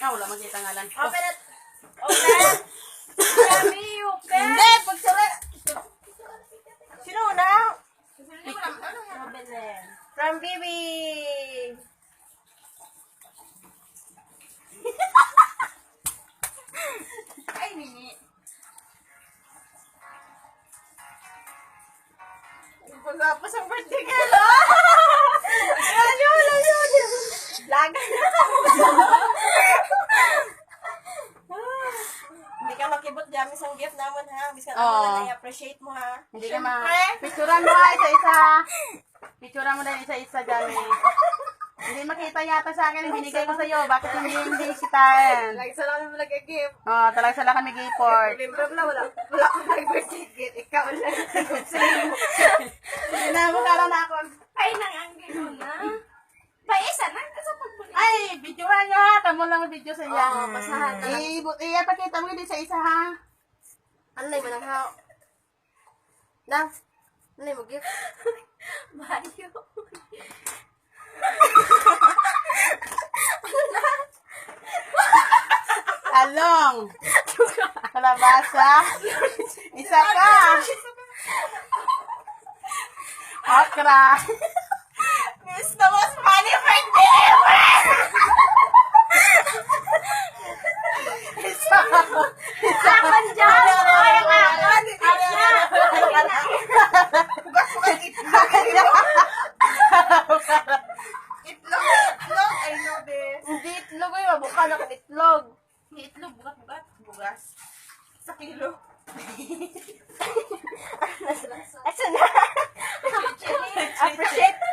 Wala makita nga lang. Open it. Open. Yummy, open. Hindi, pagsara. Sino una? Open din. From Bibi. Ay, nini. Pagkapos ang birthday girl, Ayun. Lagan na. Hindi ka makibot dyan isang gift naman ha. Biskan ako na i-appreciate mo ha. Hindi ka Siyempre. Picturean mo ha, isa-isa. Picturean mo din isa-isa dyan eh. Hindi makita yata sa akin, binigay ko sa'yo. Bakit hindi sitahin? Lagi sa lang naman nag-gift. Talaga sila kami giport. Remember na wala akong nag-birthday gift. Ikaw lang. Hindi na, mukha na ako. Ay, nangangin mo na. Paisa na sa pagbuli. Ay, videohan nyo ha. Tamo lang ang video sa iya. Oo, basahan na lang. Pakita mo din sa isa ha. Ano na yung mananghaw? Na? Ano yung mag-gift? Bayo. Talong. Kalabasa. Isa ka. Okra. Miss the most funny birthday ever! Isa. Akan dyan! Ay, akan! Itlog! I know this. Hindi itlog ay mabukha na kang itlog. Hindi itlog, bugat-bugat. Bugas. Sa kilo. Asa na?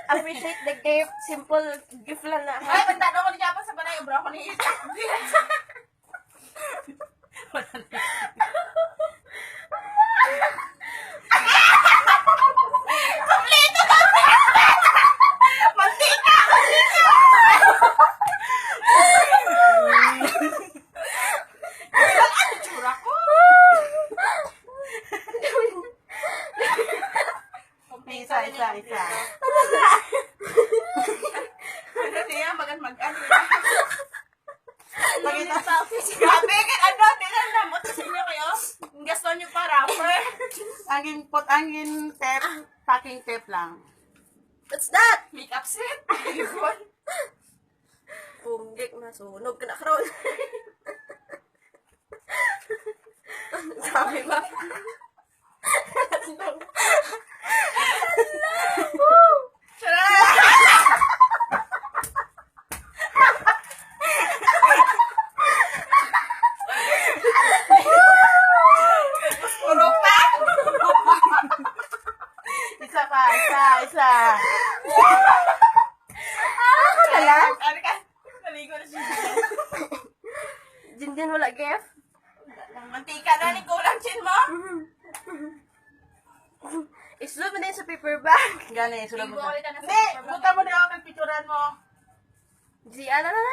Appreciate the gift. Simple gift lang na. Ay, magtanong ko ni Japa sa balay. Ubra ko ni Isa. Kompleto na! Mantika! Ano tsura ko? Isa. Ano niya? Mag-ano. Pakita. Grabe, ano? Dinan na. Buto sa inyo kayo. Gasto niyo pa rapper. Angin tape. Packing tape lang. What's that? Makeup set. Ayun. Punggik na. Sunog ka na karoon. Sabi ba? Puro pa! Isa pa. Isa. Ako na lang? Ano ka? Naligo na siya. Jinjin wala gift? Mantika na ni kulang chin mo. Isulod mo na yun sa paper bag. Gani, sulod mo Tingko ka. ulit na sa Hindi, paper bag. buta mo na ako ng picturean mo. Ano na?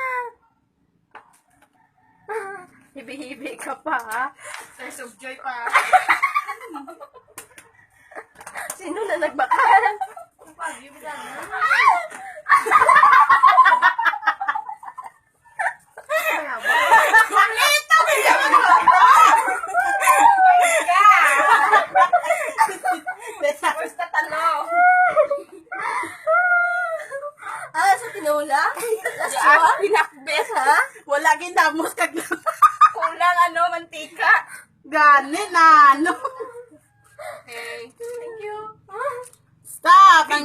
Hibi-hibi ka pa, ha? Tears of joy pa. Sino na nagbakal? Kompleto! Basta talo. Sa tinula? Ako pinakbes Ha? Wala ginamos kag Kulang mantika. Gani na ano. Okay.